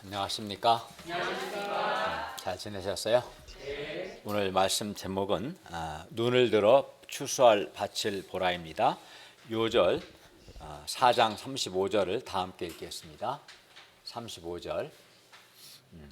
안녕하십니까? 잘 지내셨어요? 오늘 말씀 제목은 눈을 들어 추수할 밭을 보라입니다. 요절 4장 35절을 다 함께 읽겠습니다. 35절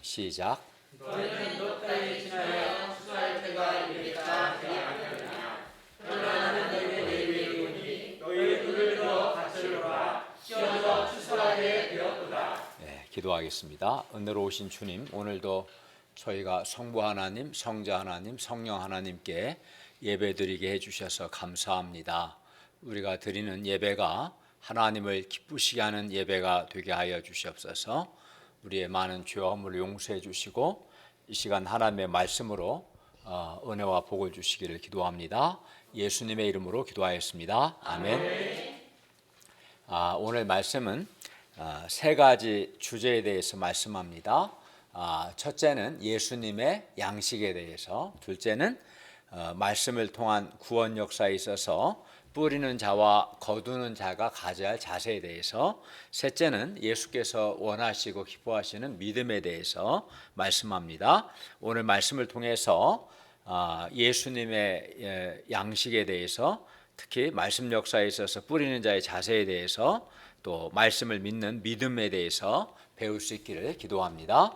시작. 너희는 너 땅에 지나여 추수할 때가 이르겠다 생각하느냐. 그러나 나는 너희의 내일이 오니 너희 눈을 들어 밭을 보라. 씌어서 추수하게 되었도다. 기도하겠습니다. 은혜로우신 주님, 오늘도 저희가 성부 하나님, 성자 하나님, 성령 하나님께 예배드리게 해주셔서 감사합니다. 우리가 드리는 예배가 하나님을 기쁘시게 하는 예배가 되게 하여 주시옵소서. 우리의 많은 죄와 허물을 용서해 주시고 이 시간 하나님의 말씀으로 은혜와 복을 주시기를 기도합니다. 예수님의 이름으로 기도하였습니다. 아멘. 오늘 말씀은 세 가지 주제에 대해서 말씀합니다. 첫째는 예수님의 양식에 대해서, 둘째는 말씀을 통한 구원 역사에 있어서 뿌리는 자와 거두는 자가 가져야 할 자세에 대해서, 셋째는 예수께서 원하시고 기뻐하시는 믿음에 대해서 말씀합니다. 오늘 말씀을 통해서 예수님의 양식에 대해서, 특히 말씀 역사에 있어서 뿌리는 자의 자세에 대해서, 또 말씀을 믿는 믿음에 대해서 배울 수 있기를 기도합니다.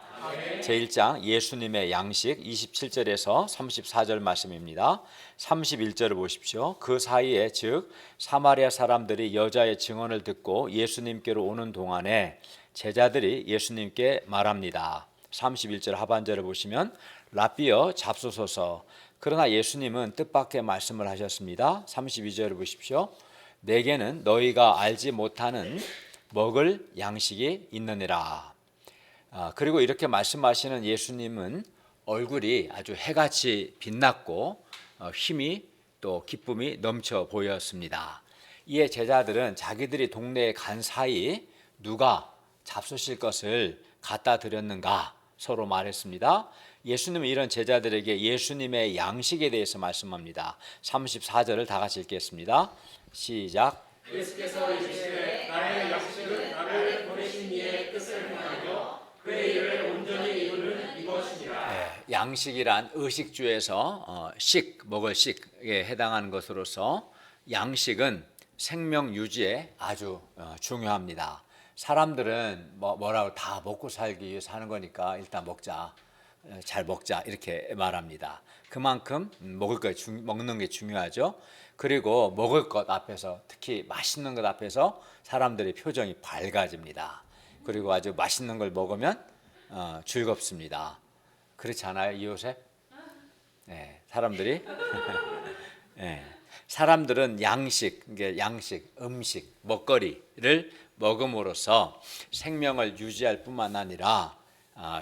제1장 예수님의 양식 27절에서 34절 말씀입니다. 31절을 보십시오. 그 사이에 즉 사마리아 사람들이 여자의 증언을 듣고 예수님께로 오는 동안에 제자들이 예수님께 말합니다. 31절 하반절을 보시면 라삐어 잡수소서. 그러나 예수님은 뜻밖의 말씀을 하셨습니다. 32절을 보십시오. 내게는 너희가 알지 못하는 먹을 양식이 있느니라. 그리고 이렇게 말씀하시는 예수님은 얼굴이 아주 해같이 빛났고 힘이 또 기쁨이 넘쳐 보였습니다. 이에 제자들은 자기들이 동네에 간 사이 누가 잡수실 것을 갖다 드렸는가 서로 말했습니다. 예수님은 이런 제자들에게 예수님의 양식에 대해서 말씀합니다. 34절을 다 같이 읽겠습니다. 시작. 예수께서 이르시되 나의 양식은 나를 보내신 이의 뜻을 행하며 그의 일을 온전히 이루는 이것이니라. 양식이란 의식주에서 먹을 식에 해당하는 것으로서 양식은 생명 유지에 아주 중요합니다. 사람들은 뭐라고 다 먹고 살기 위해서 하는 거니까 일단 먹자, 잘 먹자 이렇게 말합니다. 그만큼 먹는 게 중요하죠. 그리고 먹을 것 앞에서, 특히 맛있는 것 앞에서 사람들의 표정이 밝아집니다. 그리고 아주 맛있는 걸 먹으면 즐겁습니다. 그렇지 않아요, 이요셉? 네, 사람들이 사람들은 양식, 음식, 먹거리를 먹음으로써 생명을 유지할 뿐만 아니라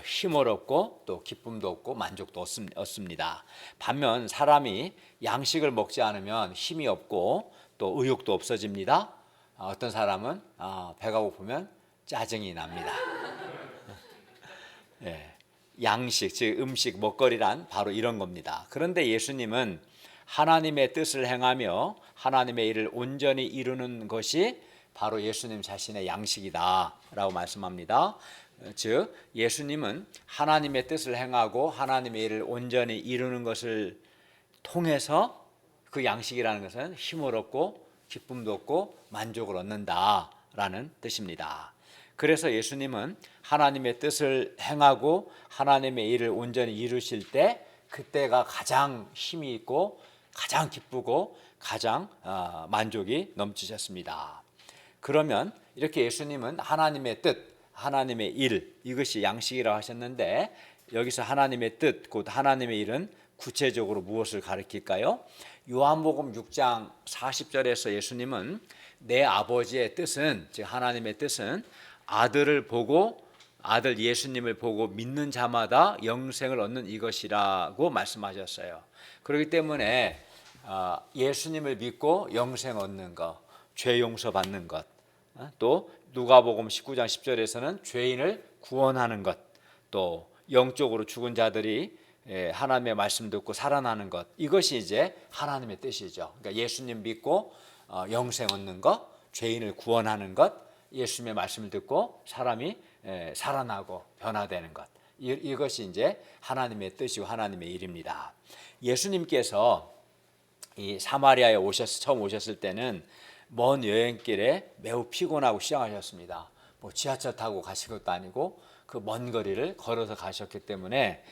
힘을 얻고 또 기쁨도 얻고 만족도 얻습니다. 반면 사람이 양식을 먹지 않으면 힘이 없고 또 의욕도 없어집니다. 어떤 사람은 배가 고프면 짜증이 납니다. 양식, 즉 음식, 먹거리란 바로 이런 겁니다. 그런데 예수님은 하나님의 뜻을 행하며 하나님의 일을 온전히 이루는 것이 바로 예수님 자신의 양식이다라고 말씀합니다. 즉 예수님은 하나님의 뜻을 행하고 하나님의 일을 온전히 이루는 것을 통해서 그 양식이라는 것은 힘을 얻고 기쁨도 얻고 만족을 얻는다라는 뜻입니다. 그래서 예수님은 하나님의 뜻을 행하고 하나님의 일을 온전히 이루실 때 그때가 가장 힘이 있고 가장 기쁘고 가장 만족이 넘치셨습니다. 그러면 이렇게 예수님은 하나님의 뜻, 하나님의 일, 이것이 양식이라고 하셨는데 여기서 하나님의 뜻, 곧 하나님의 일은 구체적으로 무엇을 가리킬까요? 요한복음 6장 40절에서 예수님은 내 아버지의 뜻은, 즉 하나님의 뜻은 아들 예수님을 보고 믿는 자마다 영생을 얻는 이것이라고 말씀하셨어요. 그렇기 때문에 예수님을 믿고 영생 얻는 것, 죄 용서 받는 것, 또 누가복음 19장 10절에서는 죄인을 구원하는 것, 또 영적으로 죽은 자들이 하나님의 말씀 듣고 살아나는 것, 이것이 이제 하나님의 뜻이죠. 그러니까 예수님 믿고 영생 얻는 것, 죄인을 구원하는 것, 예수님의 말씀을 듣고 사람이 살아나고 변화되는 것. 이것이 이제 하나님의 뜻이고 하나님의 일입니다. 예수님께서 이 사마리아에 처음 오셨을 때는 먼 여행길에 매우 피곤하고 시장하셨습니다. 뭐 지하철 타고 가신 것도 아니고 그 먼 거리를 걸어서 가셨기 때문에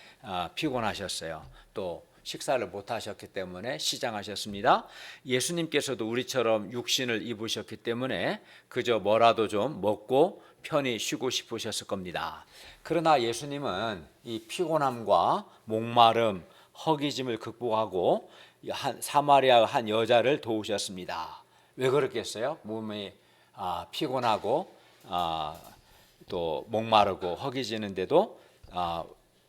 피곤하셨어요. 또 식사를 못 하셨기 때문에 시장하셨습니다. 예수님께서도 우리처럼 육신을 입으셨기 때문에 그저 뭐라도 좀 먹고 편히 쉬고 싶으셨을 겁니다. 그러나 예수님은 이 피곤함과 목마름, 허기짐을 극복하고 사마리아 한 여자를 도우셨습니다. 왜 그렇겠어요? 몸이 피곤하고 또 목마르고 허기지는데도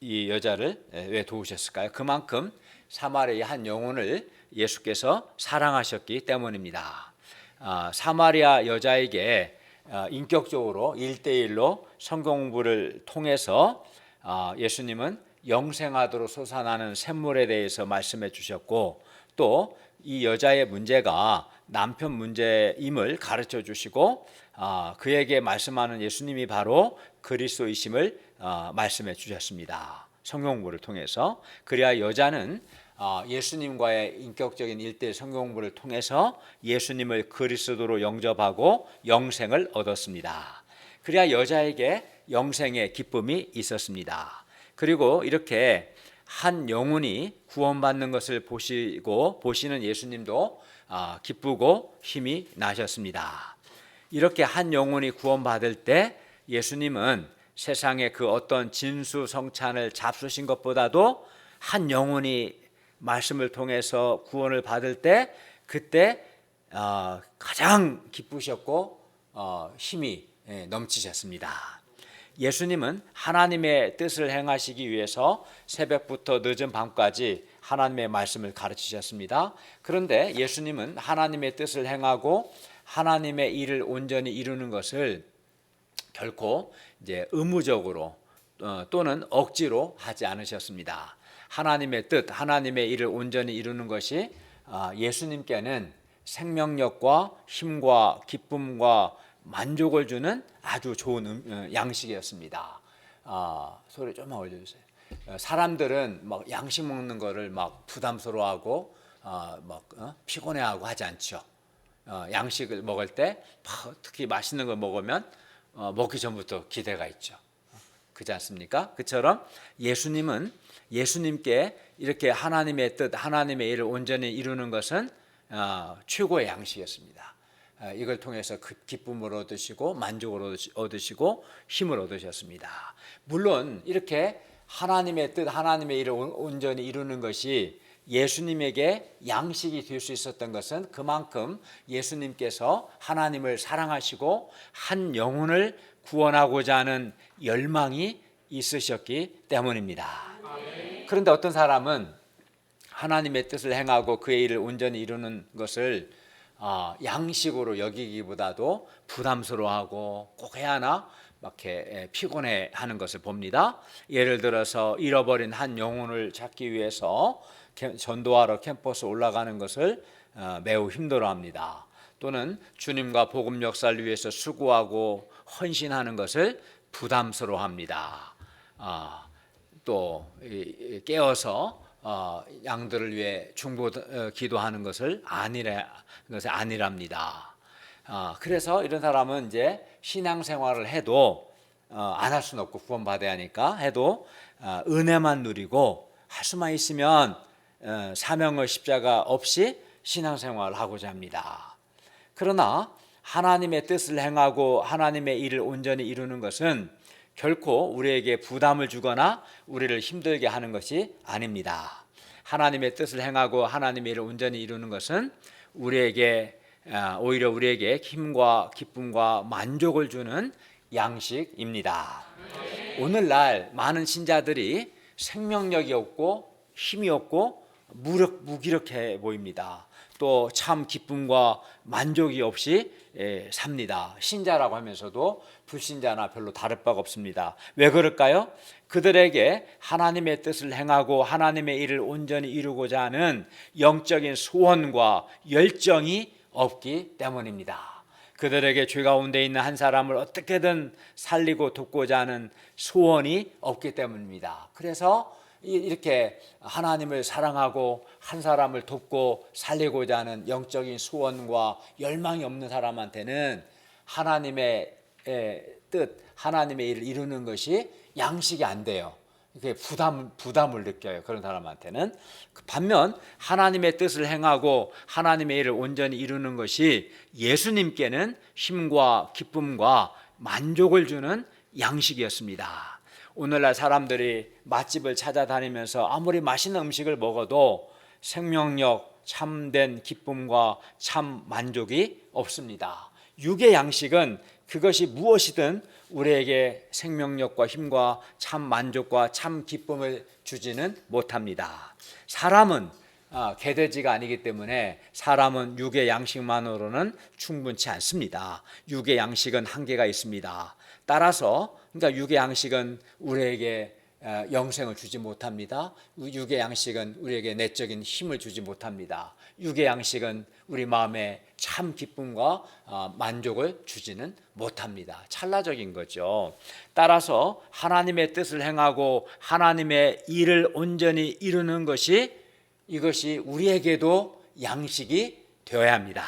이 여자를 왜 도우셨을까요? 그만큼 사마리아 한 영혼을 예수께서 사랑하셨기 때문입니다. 사마리아 여자에게 인격적으로 1대1로 성경 공부를 통해서 예수님은 영생하도록 솟아나는 샘물에 대해서 말씀해 주셨고 또 이 여자의 문제가 남편 문제임을 가르쳐 주시고 그에게 말씀하는 예수님이 바로 그리스도이심을 말씀해 주셨습니다. 성경 공부를 통해서. 그래야 여자는 예수님과의 인격적인 1대1 성경 공부를 통해서 예수님을 그리스도로 영접하고 영생을 얻었습니다. 그래야 여자에게 영생의 기쁨이 있었습니다. 그리고 이렇게 한 영혼이 구원받는 것을 보시는 예수님도 기쁘고 힘이 나셨습니다. 이렇게 한 영혼이 구원받을 때 예수님은 세상의 그 어떤 진수성찬을 잡수신 것보다도 한 영혼이 말씀을 통해서 구원을 받을 때 그때 가장 기쁘셨고 힘이 넘치셨습니다. 예수님은 하나님의 뜻을 행하시기 위해서 새벽부터 늦은 밤까지 하나님의 말씀을 가르치셨습니다. 그런데 예수님은 하나님의 뜻을 행하고 하나님의 일을 온전히 이루는 것을 결코 이제 의무적으로 또는 억지로 하지 않으셨습니다. 하나님의 뜻, 하나님의 일을 온전히 이루는 것이 예수님께는 생명력과 힘과 기쁨과 만족을 주는 아주 좋은 양식이었습니다. 소리 좀만 올려주세요. 사람들은 막 양식 먹는 거를 막 부담스러워하고 피곤해하고 하지 않죠. 양식을 먹을 때 특히 맛있는 걸 먹으면 먹기 전부터 기대가 있죠. 그렇지 않습니까? 그처럼 예수님은 예수님께 이렇게 하나님의 뜻, 하나님의 일을 온전히 이루는 것은 최고의 양식이었습니다. 이걸 통해서 기쁨을 얻으시고 만족을 얻으시고 힘을 얻으셨습니다. 물론 이렇게 하나님의 뜻, 하나님의 일을 온전히 이루는 것이 예수님에게 양식이 될 수 있었던 것은 그만큼 예수님께서 하나님을 사랑하시고 한 영혼을 구원하고자 하는 열망이 있으셨기 때문입니다. 그런데 어떤 사람은 하나님의 뜻을 행하고 그의 일을 온전히 이루는 것을 양식으로 여기기보다도 부담스러워하고 꼭 해야 하나 막 이렇게 피곤해하는 것을 봅니다. 예를 들어서 잃어버린 한 영혼을 찾기 위해서 전도하러 캠퍼스 올라가는 것을 매우 힘들어합니다. 또는 주님과 복음 역사를 위해서 수고하고 헌신하는 것을 부담스러워합니다. 또 깨어서 양들을 위해 중보 기도하는 것을 안일합니다. 그래서 이런 사람은 이제 신앙생활을 해도 안 할 수는 없고 구원받아야 하니까 해도 은혜만 누리고 할 수만 있으면 사명의 십자가 없이 신앙생활을 하고자 합니다. 그러나 하나님의 뜻을 행하고 하나님의 일을 온전히 이루는 것은 결코 우리에게 부담을 주거나 우리를 힘들게 하는 것이 아닙니다. 하나님의 뜻을 행하고 하나님의 일을 온전히 이루는 것은 오히려 우리에게 힘과 기쁨과 만족을 주는 양식입니다. 오늘날 많은 신자들이 생명력이 없고 힘이 없고 무기력해 보입니다. 또 참 기쁨과 만족이 없이 삽니다. 신자라고 하면서도 불신자나 별로 다를 바가 없습니다. 왜 그럴까요? 그들에게 하나님의 뜻을 행하고 하나님의 일을 온전히 이루고자 하는 영적인 소원과 열정이 없기 때문입니다. 그들에게 죄 가운데 있는 한 사람을 어떻게든 살리고 돕고자 하는 소원이 없기 때문입니다. 그래서 이렇게 하나님을 사랑하고 한 사람을 돕고 살리고자 하는 영적인 소원과 열망이 없는 사람한테는 하나님의 뜻, 하나님의 일을 이루는 것이 양식이 안 돼요. 이게 부담을 느껴요. 그런 사람한테는. 반면 하나님의 뜻을 행하고 하나님의 일을 온전히 이루는 것이 예수님께는 힘과 기쁨과 만족을 주는 양식이었습니다. 오늘날 사람들이 맛집을 찾아다니면서 아무리 맛있는 음식을 먹어도 생명력, 참된 기쁨과 참 만족이 없습니다. 육의 양식은 그것이 무엇이든 우리에게 생명력과 힘과 참 만족과 참 기쁨을 주지는 못합니다. 사람은 개돼지가 아니기 때문에 사람은 육의 양식만으로는 충분치 않습니다. 육의 양식은 한계가 있습니다. 따라서 그러니까 육의 양식은 우리에게 영생을 주지 못합니다. 육의 양식은 우리에게 내적인 힘을 주지 못합니다. 육의 양식은 우리 마음에 참 기쁨과 만족을 주지는 못합니다. 찰나적인 거죠. 따라서 하나님의 뜻을 행하고 하나님의 일을 온전히 이루는 것이 이것이 우리에게도 양식이 되어야 합니다.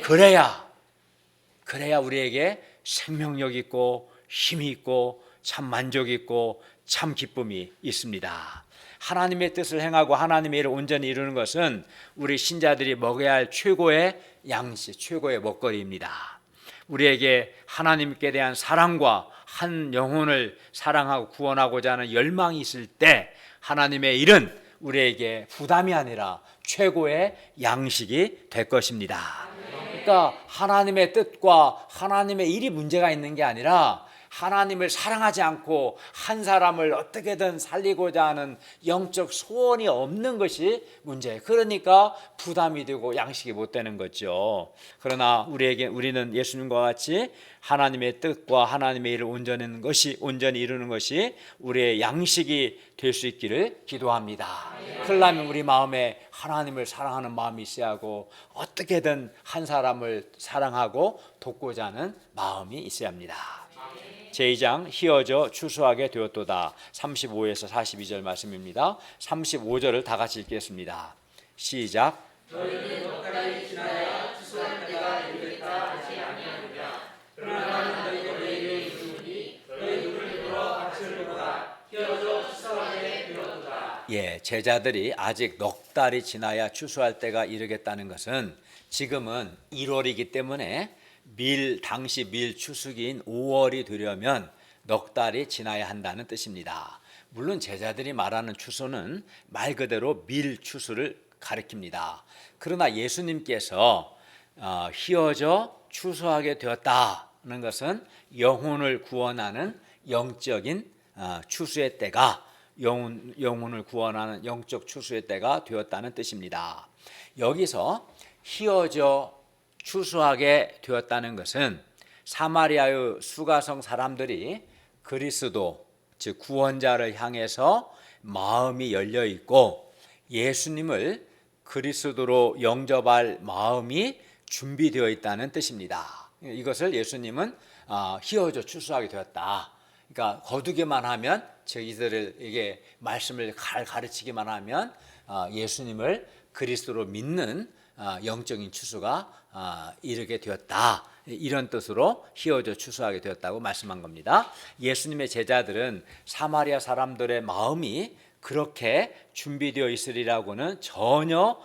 그래야 우리에게 생명력 있고 힘이 있고 참 만족이 있고 참 기쁨이 있습니다. 하나님의 뜻을 행하고 하나님의 일을 온전히 이루는 것은 우리 신자들이 먹어야 할 최고의 양식, 최고의 먹거리입니다. 우리에게 하나님께 대한 사랑과 한 영혼을 사랑하고 구원하고자 하는 열망이 있을 때 하나님의 일은 우리에게 부담이 아니라 최고의 양식이 될 것입니다. 그러니까 하나님의 뜻과 하나님의 일이 문제가 있는 게 아니라 하나님을 사랑하지 않고 한 사람을 어떻게든 살리고자 하는 영적 소원이 없는 것이 문제예요. 그러니까 부담이 되고 양식이 못 되는 거죠. 그러나 우리는 예수님과 같이 하나님의 뜻과 하나님의 일을 온전히 이루는 것이 우리의 양식이 될 수 있기를 기도합니다. 그러려면 우리 마음에 하나님을 사랑하는 마음이 있어야 하고 어떻게든 한 사람을 사랑하고 돕고자 하는 마음이 있어야 합니다. 제2장 희어져 추수하게 되었도다. 35에서 42절 말씀입니다. 35절을 다 같이 읽겠습니다. 시작. 너희는 넉달이 지나야 추수할 때가 이르겠다 하지 아니하느냐. 그러나 나는 너희가 내게 이르노니 너희 눈을 들어 밭을 보라. 희어져 추수하게 되었도다. 제자들이 아직 넉 달이 지나야 추수할 때가 이르겠다는 것은 지금은 1월이기 때문에 당시 밀 추수기인 5월이 되려면 넉 달이 지나야 한다는 뜻입니다. 물론 제자들이 말하는 추수는 말 그대로 밀 추수를 가리킵니다. 그러나 예수님께서 희어져 추수하게 되었다는 것은 영혼을 구원하는 영적인 추수의 때가 영혼을 구원하는 영적 추수의 때가 되었다는 뜻입니다. 여기서 희어져 추수하게 되었다는 것은 사마리아의 수가성 사람들이 그리스도 즉 구원자를 향해서 마음이 열려 있고 예수님을 그리스도로 영접할 마음이 준비되어 있다는 뜻입니다. 이것을 예수님은 희어져 추수하게 되었다. 그러니까 거두기만 하면 이들에게 말씀을 가르치기만 하면 예수님을 그리스도로 믿는 영적인 추수가 이르게 되었다. 이런 뜻으로 희어져 추수하게 되었다고 말씀한 겁니다. 예수님의 제자들은 사마리아 사람들의 마음이 그렇게 준비되어 있으리라고는 전혀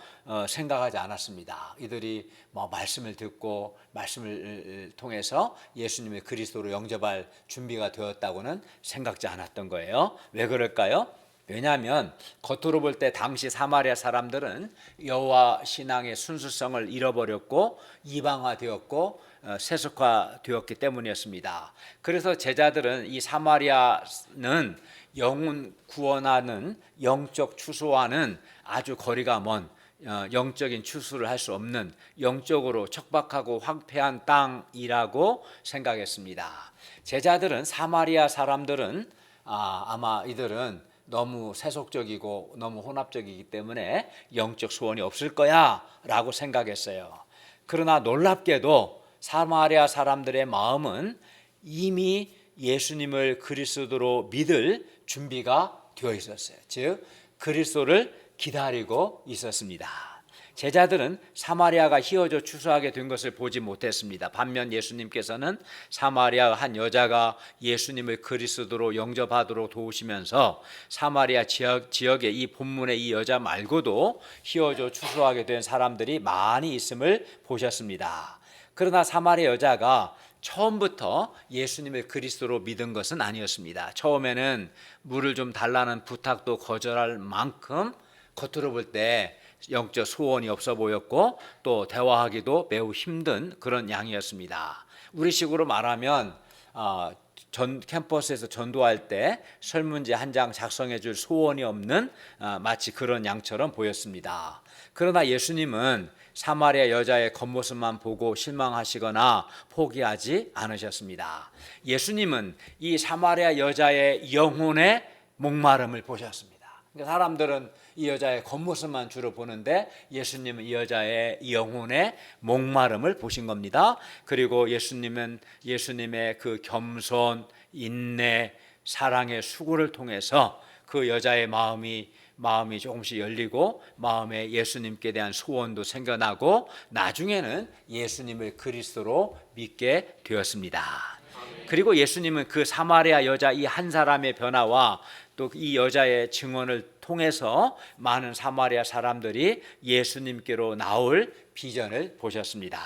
생각하지 않았습니다. 이들이 말씀을 듣고 말씀을 통해서 예수님의 그리스도로 영접할 준비가 되었다고는 생각지 않았던 거예요. 왜 그럴까요? 왜냐하면 겉으로 볼 때 당시 사마리아 사람들은 여호와 신앙의 순수성을 잃어버렸고 이방화되었고 세속화되었기 때문이었습니다. 그래서 제자들은 이 사마리아는 영혼 구원하는 영적 추수와는 아주 거리가 먼 영적인 추수를 할 수 없는 영적으로 척박하고 황폐한 땅이라고 생각했습니다. 제자들은 사마리아 사람들은 아마 이들은 너무 세속적이고 너무 혼합적이기 때문에 영적 소원이 없을 거야 라고 생각했어요. 그러나 놀랍게도 사마리아 사람들의 마음은 이미 예수님을 그리스도로 믿을 준비가 되어 있었어요. 즉 그리스도를 기다리고 있었습니다. 제자들은 사마리아가 휘어져 추수하게 된 것을 보지 못했습니다. 반면 예수님께서는 사마리아 한 여자가 예수님을 그리스도로 영접하도록 도우시면서 사마리아 지역에 이 본문의 이 여자 말고도 휘어져 추수하게 된 사람들이 많이 있음을 보셨습니다. 그러나 사마리아 여자가 처음부터 예수님을 그리스도로 믿은 것은 아니었습니다. 처음에는 물을 좀 달라는 부탁도 거절할 만큼 겉으로 볼 때 영적 소원이 없어 보였고 또 대화하기도 매우 힘든 그런 양이었습니다. 우리식으로 말하면 전 캠퍼스에서 전도할 때 설문지 한 장 작성해 줄 소원이 없는 마치 그런 양처럼 보였습니다. 그러나 예수님은 사마리아 여자의 겉모습만 보고 실망하시거나 포기하지 않으셨습니다. 예수님은 이 사마리아 여자의 영혼의 목마름을 보셨습니다. 그러니까 사람들은 이 여자의 겉모습만 주로 보는데 예수님은 이 여자의 영혼의 목마름을 보신 겁니다. 그리고 예수님은 예수님의 그 겸손, 인내, 사랑의 수고를 통해서 그 여자의 마음이 조금씩 열리고 마음에 예수님께 대한 소원도 생겨나고 나중에는 예수님을 그리스도로 믿게 되었습니다. 그리고 예수님은 그 사마리아 여자 이 한 사람의 변화와 또 이 여자의 증언을 통해서 많은 사마리아 사람들이 예수님께로 나올 비전을 보셨습니다.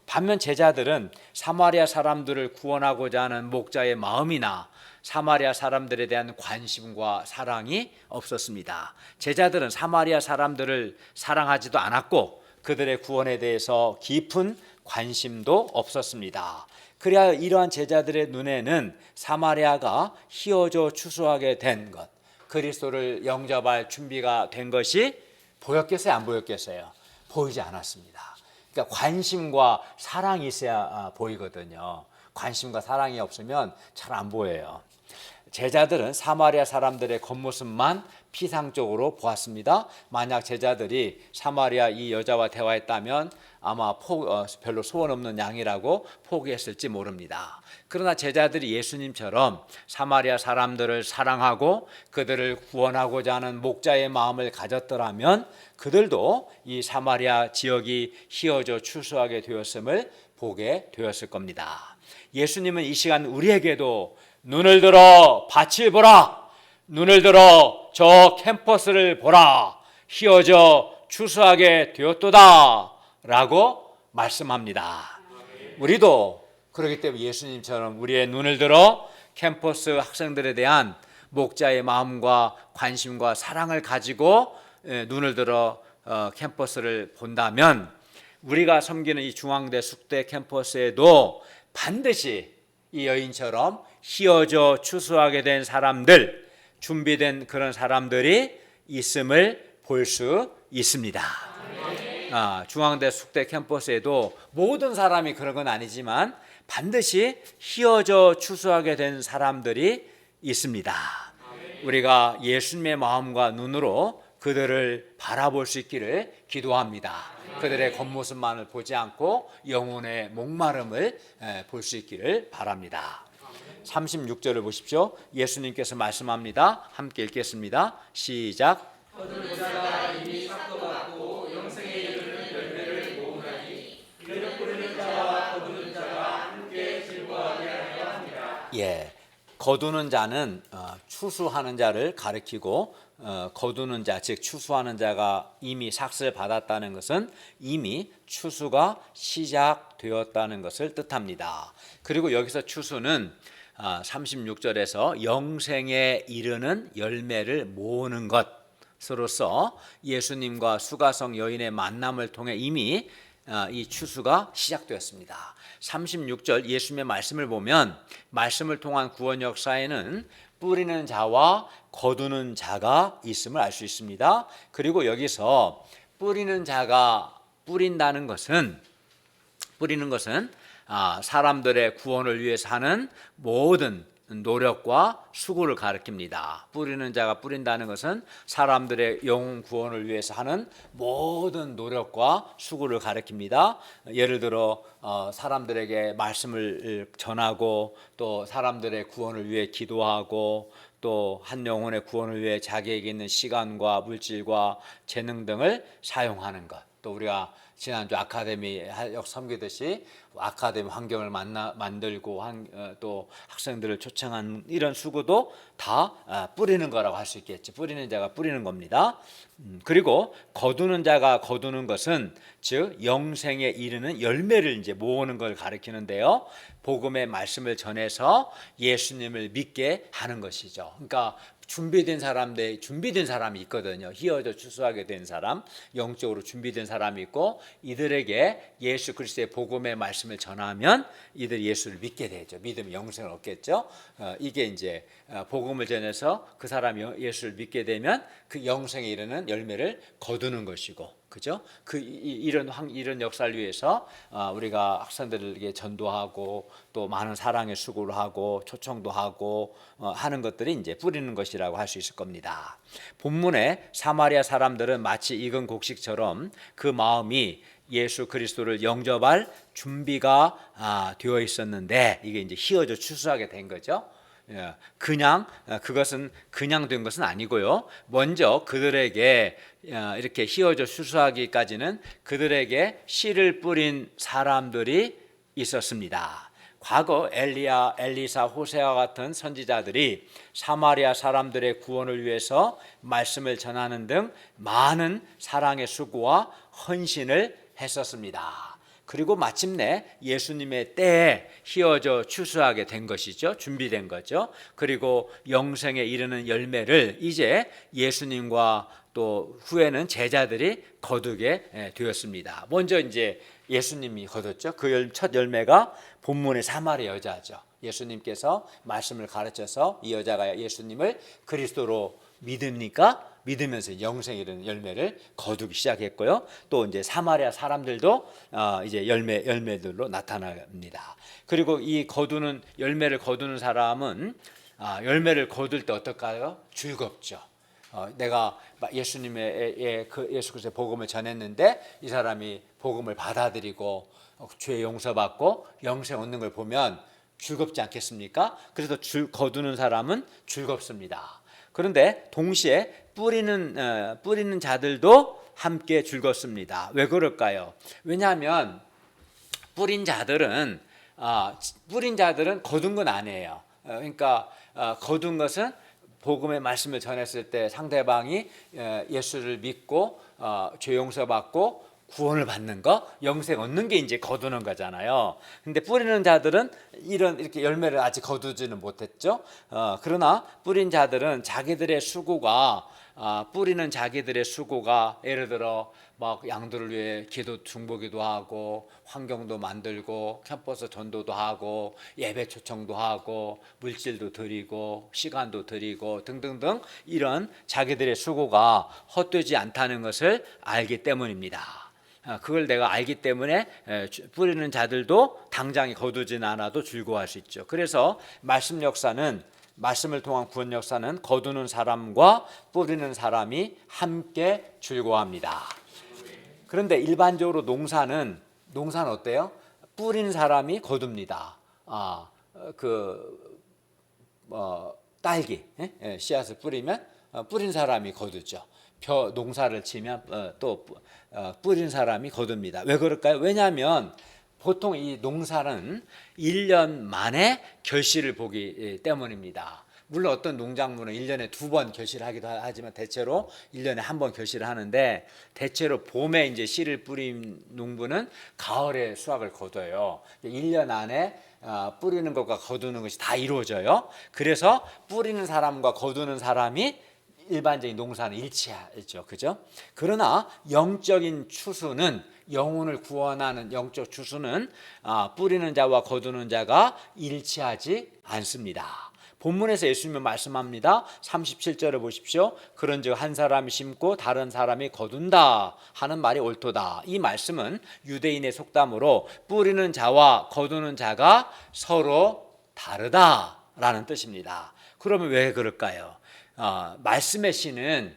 반면 제자들은 사마리아 사람들을 구원하고자 하는 목자의 마음이나 사마리아 사람들에 대한 관심과 사랑이 없었습니다. 제자들은 사마리아 사람들을 사랑하지도 않았고 그들의 구원에 대해서 깊은 관심도 없었습니다. 그래야 이러한 제자들의 눈에는 사마리아가 휘어져 추수하게 된 것, 그리스도를 영접할 준비가 된 것이 보였겠어요? 안 보였겠어요? 보이지 않았습니다. 그러니까 관심과 사랑이 있어야 보이거든요. 관심과 사랑이 없으면 잘 안 보여요. 제자들은 사마리아 사람들의 겉모습만 피상적으로 보았습니다. 만약 제자들이 사마리아 이 여자와 대화했다면 아마 별로 소원 없는 양이라고 포기했을지 모릅니다. 그러나 제자들이 예수님처럼 사마리아 사람들을 사랑하고 그들을 구원하고자 하는 목자의 마음을 가졌더라면 그들도 이 사마리아 지역이 휘어져 추수하게 되었음을 보게 되었을 겁니다. 예수님은 이 시간 우리에게도 눈을 들어 밭을 보라, 눈을 들어 저 캠퍼스를 보라, 휘어져 추수하게 되었도다 라고 말씀합니다. 우리도 그렇기 때문에 예수님처럼 우리의 눈을 들어 캠퍼스 학생들에 대한 목자의 마음과 관심과 사랑을 가지고 눈을 들어 캠퍼스를 본다면 우리가 섬기는 이 중앙대 숙대 캠퍼스에도 반드시 이 여인처럼 휘어져 추수하게 된 사람들, 준비된 그런 사람들이 있음을 볼 수 있습니다. 중앙대 숙대 캠퍼스에도 모든 사람이 그런 건 아니지만 반드시 휘어져 추수하게 된 사람들이 있습니다. 우리가 예수님의 마음과 눈으로 그들을 바라볼 수 있기를 기도합니다. 그들의 겉모습만을 보지 않고 영혼의 목마름을 볼 수 있기를 바랍니다. 36절을 보십시오. 예수님께서 말씀합니다. 함께 읽겠습니다. 시작. 거둔 자가 이미 삭도 받고 영생에 이르는 열매를 모으나니 이를 뿌리는 자와 거두는 자가 함께 즐거워하게 하려 합니다. 거두는 자는 추수하는 자를 가리키고 거두는 자, 즉 추수하는 자가 이미 삭을 받았다는 것은 이미 추수가 시작되었다는 것을 뜻합니다. 그리고 여기서 추수는 36절에서 영생에 이르는 열매를 모으는 것으로서 예수님과 수가성 여인의 만남을 통해 이미 이 추수가 시작되었습니다. 36절 예수님의 말씀을 보면 말씀을 통한 구원 역사에는 뿌리는 자와 거두는 자가 있음을 알 수 있습니다. 그리고 여기서 뿌리는 자가 뿌리는 것은 사람들의 구원을 위해서 하는 모든 노력과 수고를 가리킵니다. 뿌리는 자가 뿌린다는 것은 사람들의 영혼 구원을 위해서 하는 모든 노력과 수고를 가리킵니다. 예를 들어 사람들에게 말씀을 전하고 또 사람들의 구원을 위해 기도하고 또 한 영혼의 구원을 위해 자기에게 있는 시간과 물질과 재능 등을 사용하는 것. 또 우리가 지난주 아카데미 섬기듯이 아카데미 환경을 만들고 또 학생들을 초청한 이런 수고도 다 뿌리는 거라고 할 수 있겠죠. 뿌리는 자가 뿌리는 겁니다. 그리고 거두는 자가 거두는 것은 즉 영생에 이르는 열매를 이제 모으는 걸 가리키는데요. 복음의 말씀을 전해서 예수님을 믿게 하는 것이죠. 그러니까 준비된 사람이 있거든요. 희어져 추수하게 된 사람, 영적으로 준비된 사람이 있고 이들에게 예수 그리스도의 복음의 말씀을 전하면 이들이 예수를 믿게 되죠. 믿으면 영생을 얻겠죠. 이게 이제 복음을 전해서 그 사람이 예수를 믿게 되면 그 영생에 이르는 열매를 거두는 것이고, 그죠? 이런 역사를 위해서 우리가 학생들에게 전도하고 또 많은 사랑의 수고를 하고 초청도 하고 하는 것들이 이제 뿌리는 것이라고 할 수 있을 겁니다. 본문에 사마리아 사람들은 마치 익은 곡식처럼 그 마음이 예수 그리스도를 영접할 준비가 되어 있었는데 이게 이제 희어져 추수하게 된 거죠. 그것은 그냥 된 것은 아니고요. 먼저 그들에게 이렇게 희어져 추수하기까지는 그들에게 씨를 뿌린 사람들이 있었습니다. 과거 엘리야, 엘리사, 호세와 같은 선지자들이 사마리아 사람들의 구원을 위해서 말씀을 전하는 등 많은 사랑의 수고와 헌신을 했었습니다. 그리고 마침내 예수님의 때에 희어져 추수하게 된 것이죠. 준비된 거죠. 그리고 영생에 이르는 열매를 이제 예수님과 또 후에는 제자들이 거두게 되었습니다. 먼저 이제 예수님이 거뒀죠. 그 첫 열매가 본문의 사마리아 여자죠. 예수님께서 말씀을 가르쳐서 이 여자가 예수님을 그리스도로 믿으면서 영생에 이르는 열매를 거두기 시작했고요. 또 이제 사마리아 사람들도 이제 열매들로 나타납니다. 그리고 이 열매를 거두는 사람은 열매를 거둘 때 어떨까요? 즐겁죠. 내가 예수 그리스도의 복음을 전했는데 이 사람이 복음을 받아들이고 죄 용서받고 영생 얻는 걸 보면 즐겁지 않겠습니까? 그래서 거두는 사람은 즐겁습니다. 그런데 동시에 뿌리는 자들도 함께 즐겁습니다. 왜 그럴까요? 왜냐하면 뿌린 자들은 거둔 건 아니에요. 그러니까 거둔 것은 복음의 말씀을 전했을 때 상대방이 예수를 믿고 죄 용서받고 구원을 받는 거, 영생 얻는 게 이제 거두는 거잖아요. 근데 뿌리는 자들은 이렇게 열매를 아직 거두지는 못했죠. 그러나 뿌린 자들은 뿌리는 자기들의 수고가 예를 들어 막 양들을 위해 중보기도 하고 환경도 만들고 캠퍼스 전도도 하고 예배 초청도 하고 물질도 드리고 시간도 드리고 등등등 이런 자기들의 수고가 헛되지 않다는 것을 알기 때문입니다. 그걸 내가 알기 때문에 뿌리는 자들도 당장에 거두진 않아도 즐거워할 수 있죠. 그래서 말씀을 통한 구원 역사는 거두는 사람과 뿌리는 사람이 함께 즐거워합니다. 그런데 일반적으로 농사는 어때요? 뿌린 사람이 거둡니다. 딸기 씨앗을 뿌리면 뿌린 사람이 거두죠. 농사를 치면 또 뿌린 사람이 거둡니다. 왜 그럴까요? 왜냐하면 보통 이 농사는 1년 만에 결실을 보기 때문입니다. 물론 어떤 농작물은 1년에 2번 결실하기도 하지만 대체로 1년에 1번 결실을 하는데 대체로 봄에 이제 씨를 뿌린 농부는 가을에 수확을 거둬요. 1년 안에 뿌리는 것과 거두는 것이 다 이루어져요. 그래서 뿌리는 사람과 거두는 사람이 일반적인 농사는 일치하죠. 그죠? 그러나 영적인 추수는 영혼을 구원하는 영적 추수는 뿌리는 자와 거두는 자가 일치하지 않습니다. 본문에서 예수님은 말씀합니다. 37절을 보십시오. 그런즉 한 사람이 심고 다른 사람이 거둔다 하는 말이 옳도다. 이 말씀은 유대인의 속담으로 뿌리는 자와 거두는 자가 서로 다르다 라는 뜻입니다. 그러면 왜 그럴까요? 말씀의 씨는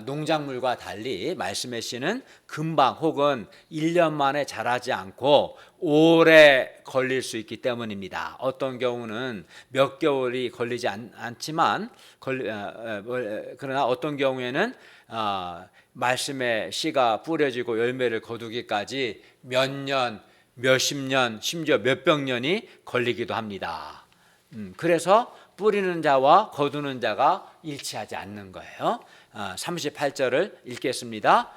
농작물과 달리 말씀의 씨는 금방 혹은 1년 만에 자라지 않고 오래 걸릴 수 있기 때문입니다. 어떤 경우는 몇 개월이 걸리지 않지만 그러나 어떤 경우에는 말씀의 씨가 뿌려지고 열매를 거두기까지 몇 년, 몇십 년, 심지어 몇백 년이 걸리기도 합니다. 그래서 뿌리는 자와 거두는 자가 일치하지 않는 거예요. 38절을 읽겠습니다.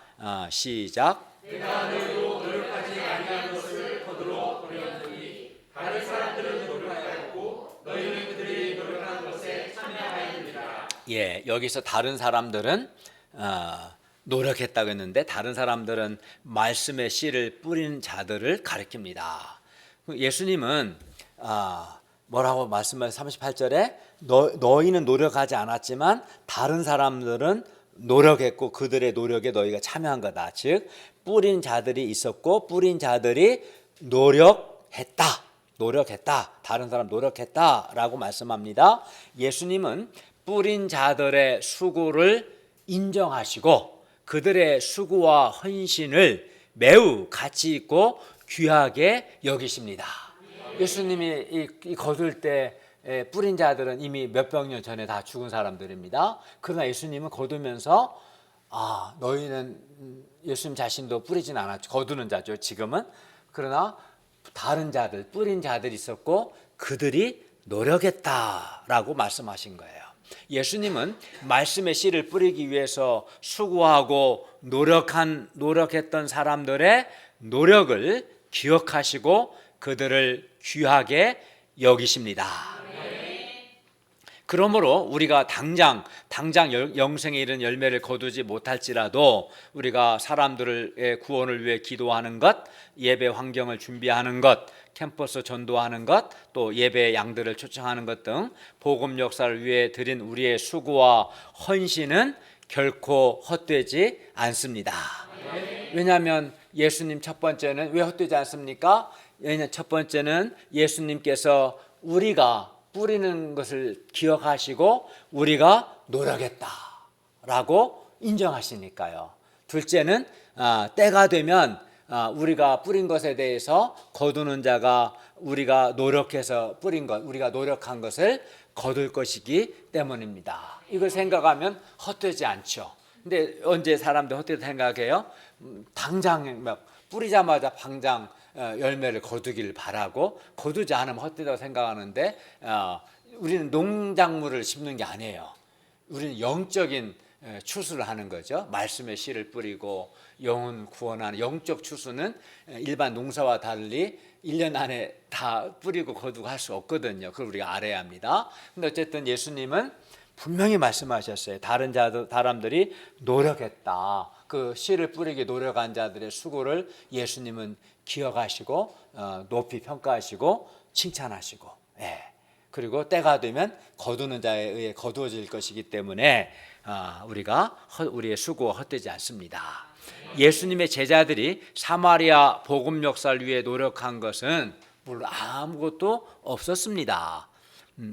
시작. 내가 너희도 노력하지 아니한 것을 거두러 버렸으니 다른 사람들은 노력하였고 너희는 그들이 노력한 것에 참여하였느니라. 예, 여기서 다른 사람들은 노력했다고 했는데 다른 사람들은 말씀의 씨를 뿌린 자들을 가리킵니다. 예수님은 뭐라고 말씀하신 38절에 너희는 노력하지 않았지만 다른 사람들은 노력했고 그들의 노력에 너희가 참여한 거다. 즉 뿌린 자들이 있었고 뿌린 자들이 노력했다. 다른 사람 노력했다라고 말씀합니다. 예수님은 뿌린 자들의 수고를 인정하시고 그들의 수고와 헌신을 매우 가치 있고 귀하게 여기십니다. 예수님이 거둘 때 뿌린 자들은 이미 몇백 년 전에 다 죽은 사람들입니다. 그러나 예수님은 거두면서 너희는 예수님 자신도 뿌리진 않았죠. 거두는 자죠 지금은. 그러나 다른 자들 뿌린 자들이 있었고 그들이 노력했다라고 말씀하신 거예요. 예수님은 말씀의 씨를 뿌리기 위해서 수고하고 노력했던 사람들의 노력을 기억하시고 그들을 귀하게 여기십니다. 그러므로 우리가 당장 영생에 이른 열매를 거두지 못할지라도 우리가 사람들의 구원을 위해 기도하는 것, 예배 환경을 준비하는 것, 캠퍼스 전도하는 것, 또 예배 양들을 초청하는 것 등 복음 역사를 위해 드린 우리의 수고와 헌신은 결코 헛되지 않습니다. 왜냐하면 예수님 첫 번째는 왜 헛되지 않습니까? 왜냐하면 첫 번째는 예수님께서 우리가 뿌리는 것을 기억하시고 우리가 노력했다라고 인정하시니까요. 둘째는 때가 되면 우리가 뿌린 것에 대해서 거두는 자가 우리가 노력해서 뿌린 것, 우리가 노력한 것을 거둘 것이기 때문입니다. 이걸 생각하면 헛되지 않죠. 근데 언제 사람들 헛되다 생각해요? 당장 막 뿌리자마자 당장 열매를 거두기를 바라고 거두지 않으면 헛되다고 생각하는데 우리는 농작물을 심는 게 아니에요. 우리는 영적인 추수를 하는 거죠. 말씀의 씨를 뿌리고 영혼 구원하는 영적 추수는 일반 농사와 달리 1년 안에 다 뿌리고 거두고 할 수 없거든요. 그걸 우리가 알아야 합니다. 근데 어쨌든 예수님은 분명히 말씀하셨어요. 다른 사람들이 노력했다. 그 씨를 뿌리기 노력한 자들의 수고를 예수님은 기억하시고 높이 평가하시고 칭찬하시고, 그리고 때가 되면 거두는 자에 의해 거두어질 것이기 때문에 우리의 수고가 헛되지 않습니다. 예수님의 제자들이 사마리아 복음 역사를 위해 노력한 것은 물론 아무것도 없었습니다.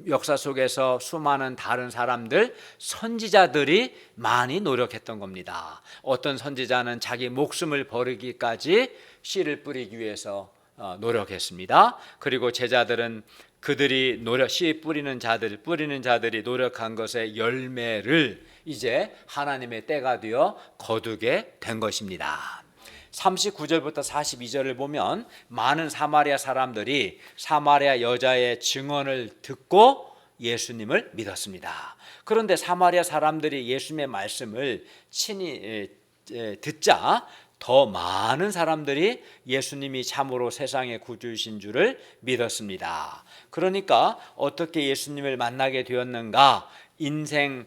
역사 속에서 수많은 다른 사람들, 선지자들이 많이 노력했던 겁니다. 어떤 선지자는 자기 목숨을 버리기까지 씨를 뿌리기 위해서 노력했습니다. 그리고 제자들은 그들이 씨 뿌리는 자들이 노력한 것의 열매를 이제 하나님의 때가 되어 거두게 된 것입니다. 39절부터 42절을 보면 많은 사마리아 사람들이 사마리아 여자의 증언을 듣고 예수님을 믿었습니다. 그런데 사마리아 사람들이 예수님의 말씀을 친히 듣자 더 많은 사람들이 예수님이 참으로 세상의 구주이신 줄을 믿었습니다. 그러니까 어떻게 예수님을 만나게 되었는가? 인생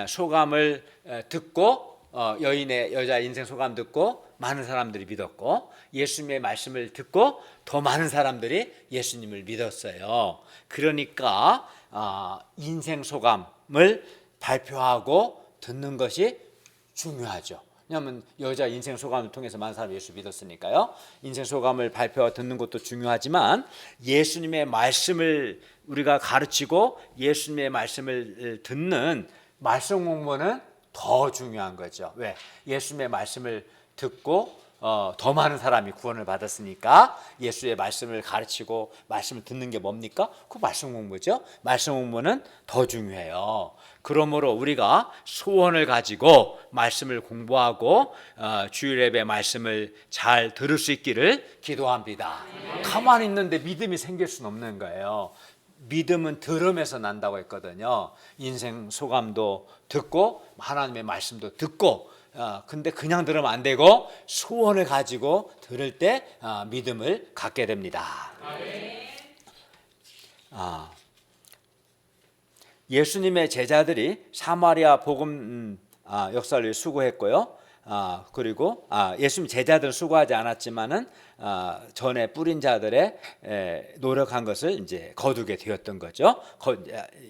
소감을 듣고 여자 인생 소감 듣고 많은 사람들이 믿었고 예수님의 말씀을 듣고 더 많은 사람들이 예수님을 믿었어요. 그러니까 인생 소감을 발표하고 듣는 것이 중요하죠. 왜냐하면 여자 인생 소감을 통해서 많은 사람이 예수 믿었으니까요. 인생 소감을 발표와 듣는 것도 중요하지만 예수님의 말씀을 우리가 가르치고 예수님의 말씀을 듣는 말씀 공부는 더 중요한 거죠. 왜? 예수님의 말씀을 듣고 더 많은 사람이 구원을 받았으니까 예수의 말씀을 가르치고 말씀을 듣는 게 뭡니까? 그 말씀 공부죠. 말씀 공부는 더 중요해요. 그러므로 우리가 소원을 가지고 말씀을 공부하고 주일 예배 말씀을 잘 들을 수 있기를 기도합니다. 가만히 있는데 믿음이 생길 수는 없는 거예요. 믿음은 들음에서 난다고 했거든요. 인생 소감도 듣고 하나님의 말씀도 듣고 근데 그냥 들으면 안 되고 소원을 가지고 들을 때 믿음을 갖게 됩니다. 예수님의 제자들이 사마리아 복음 역사를 수고했고요. 그리고 예수님 제자들은 수고하지 않았지만은 전에 뿌린 자들의 노력한 것을 이제 거두게 되었던 거죠.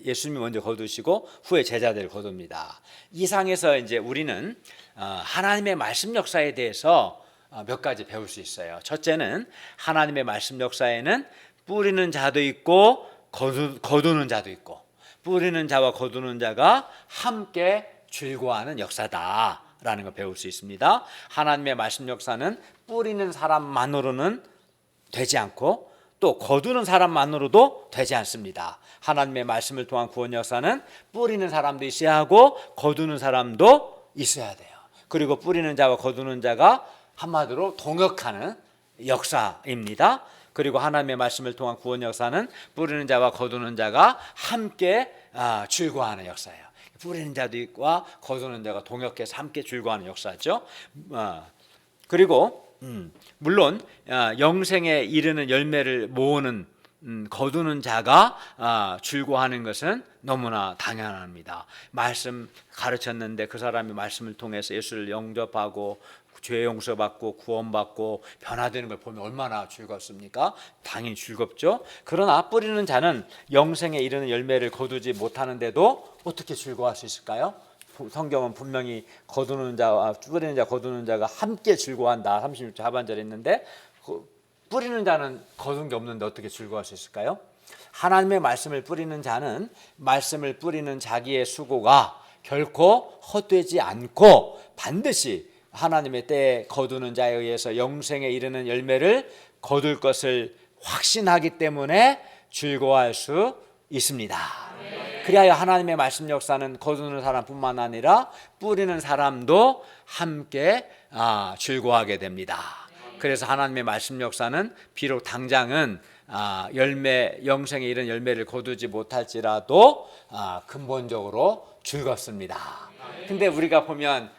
예수님이 먼저 거두시고 후에 제자들을 거둡니다. 이 상에서 이제 우리는 하나님의 말씀 역사에 대해서 몇 가지 배울 수 있어요. 첫째는 하나님의 말씀 역사에는 뿌리는 자도 있고 거두는 자도 있고 뿌리는 자와 거두는 자가 함께 즐거워하는 역사다라는 걸 배울 수 있습니다. 하나님의 말씀 역사는 뿌리는 사람만으로는 되지 않고 또 거두는 사람만으로도 되지 않습니다. 하나님의 말씀을 통한 구원 역사는 뿌리는 사람도 있어야 하고 거두는 사람도 있어야 돼요. 그리고 뿌리는 자와 거두는 자가 한마디로 동역하는 역사입니다. 그리고 하나님의 말씀을 통한 구원 역사는 뿌리는 자와 거두는 자가 함께 즐거워하는 역사예요. 뿌리는 자와 거두는 자가 동역해서 함께 즐거워하는 역사죠. 그리고 물론 영생에 이르는 열매를 모으는 거두는 자가 즐거워하는 것은 너무나 당연합니다. 말씀 가르쳤는데 그 사람이 말씀을 통해서 예수를 영접하고 죄 용서받고 구원받고 변화되는 걸 보면 얼마나 즐겁습니까? 당연히 즐겁죠. 그러나 뿌리는 자는 영생에 이르는 열매를 거두지 못하는데도 어떻게 즐거워할 수 있을까요? 성경은 분명히 거두는 자와 뿌리는 자 거두는 자가 함께 즐거워한다 36절 하반절에 있는데 뿌리는 자는 거둔 게 없는데 어떻게 즐거워할 수 있을까요? 하나님의 말씀을 뿌리는 자는 말씀을 뿌리는 자기의 수고가 결코 헛되지 않고 반드시 하나님의 때에 거두는 자에 의해서 영생에 이르는 열매를 거둘 것을 확신하기 때문에 즐거워할 수 있습니다. 그리하여 하나님의 말씀 역사는 거두는 사람뿐만 아니라 뿌리는 사람도 함께 즐거워하게 됩니다. 그래서 하나님의 말씀 역사는 비록 당장은 영생에 이른 열매를 거두지 못할지라도 근본적으로 즐겁습니다. 근데 우리가 보면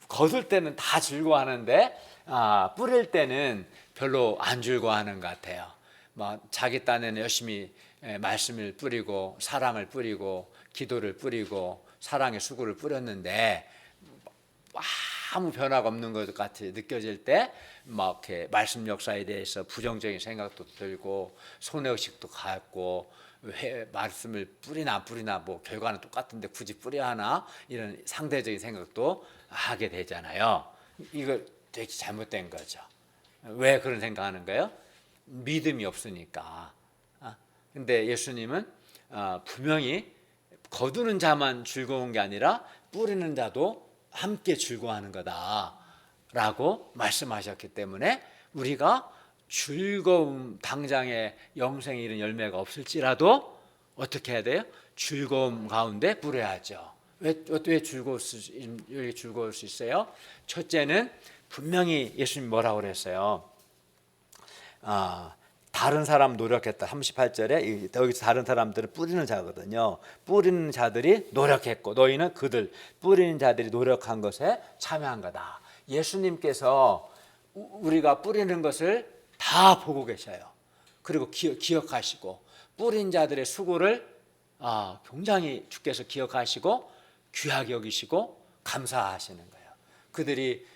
거둘 때는 다 즐거워하는데 뿌릴 때는 별로 안 즐거워하는 것 같아요. 자기 딴에는 열심히 말씀을 뿌리고 사랑을 뿌리고 기도를 뿌리고 사랑의 수고를 뿌렸는데 아무 변화가 없는 것 같이 느껴질 때 막 이렇게 말씀 역사에 대해서 부정적인 생각도 들고 손해의식도 갖고 말씀을 뿌리나 안 뿌리나 뭐 결과는 똑같은데 굳이 뿌려야 하나 이런 상대적인 생각도 하게 되잖아요. 이거 되게 잘못된 거죠. 왜 그런 생각하는 거예요? 믿음이 없으니까. 근데 예수님은 분명히 거두는 자만 즐거운 게 아니라 뿌리는 자도 함께 즐거워하는 거다라고 말씀하셨기 때문에 우리가 즐거움 당장에 영생에 이른 열매가 없을지라도 어떻게 해야 돼요? 즐거움 가운데 뿌려야죠. 왜 즐거울 수 있어요? 첫째는 분명히 예수님이 뭐라고 그랬어요? 다른 사람 노력했다. 38절에 여기서 다른 사람들은 뿌리는 자거든요. 뿌리는 자들이 노력했고 너희는 그들 뿌리는 자들이 노력한 것에 참여한 거다. 예수님께서 우리가 뿌리는 것을 다 보고 계셔요. 그리고 기억하시고 뿌린 자들의 수고를 굉장히 주께서 기억하시고 귀하게 여기시고 감사하시는 거예요. 그들이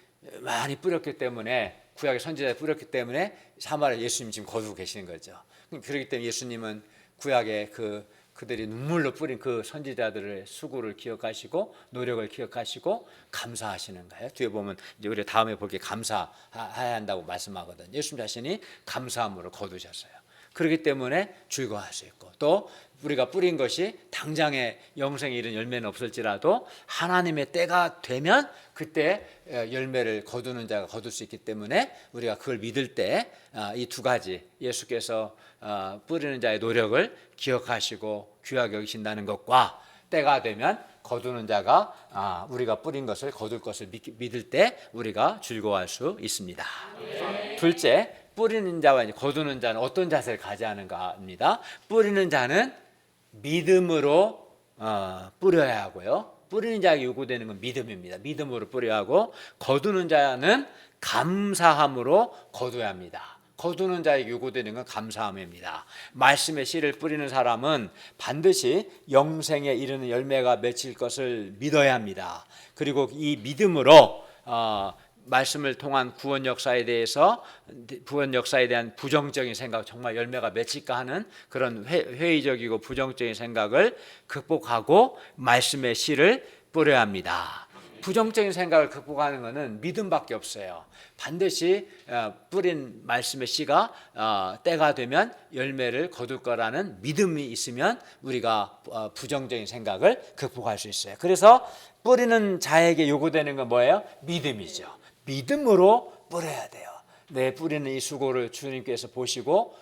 많이 뿌렸기 때문에 구약의 선지자에 뿌렸기 때문에 사마리아 예수님 지금 거두고 계시는 거죠. 그렇기 때문에 예수님은 구약의 그 그들이 눈물로 뿌린 그 선지자들의 수고를 기억하시고 노력을 기억하시고 감사하시는 거예요. 뒤에 보면 이제 우리 다음에 볼게 감사해야 한다고 말씀하거든요. 예수님 자신이 감사함으로 거두셨어요. 그렇기 때문에 즐거워할 수 있고, 또 우리가 뿌린 것이 당장의 영생에 이른 열매는 없을지라도 하나님의 때가 되면 그때 열매를 거두는 자가 거둘 수 있기 때문에 우리가 그걸 믿을 때 이 두 가지, 예수께서 뿌리는 자의 노력을 기억하시고 귀하게 여기신다는 것과 때가 되면 거두는 자가 우리가 뿌린 것을 거둘 것을 믿을 때 우리가 즐거워할 수 있습니다. 둘째, 뿌리는 자와 거두는 자는 어떤 자세를 가져야 하는가입니다. 뿌리는 자는 믿음으로 뿌려야 하고요. 뿌리는 자에게 요구되는 건 믿음입니다. 믿음으로 뿌려야 하고, 거두는 자는 감사함으로 거둬야 합니다. 거두는 자에게 요구되는 건 감사함입니다. 말씀의 씨를 뿌리는 사람은 반드시 영생에 이르는 열매가 맺힐 것을 믿어야 합니다. 그리고 이 믿음으로 말씀을 통한 구원 역사에 대한 부정적인 생각, 정말 열매가 맺힐까 하는 그런 회의적이고 부정적인 생각을 극복하고 말씀의 씨를 뿌려야 합니다. 부정적인 생각을 극복하는 것은 믿음밖에 없어요. 반드시 뿌린 말씀의 씨가 때가 되면 열매를 거둘 거라는 믿음이 있으면 우리가 부정적인 생각을 극복할 수 있어요. 그래서 뿌리는 자에게 요구되는 건 뭐예요? 믿음이죠. 믿음으로 뿌려야 돼요. 내 뿌리는 이 수고를 주님께서 보시고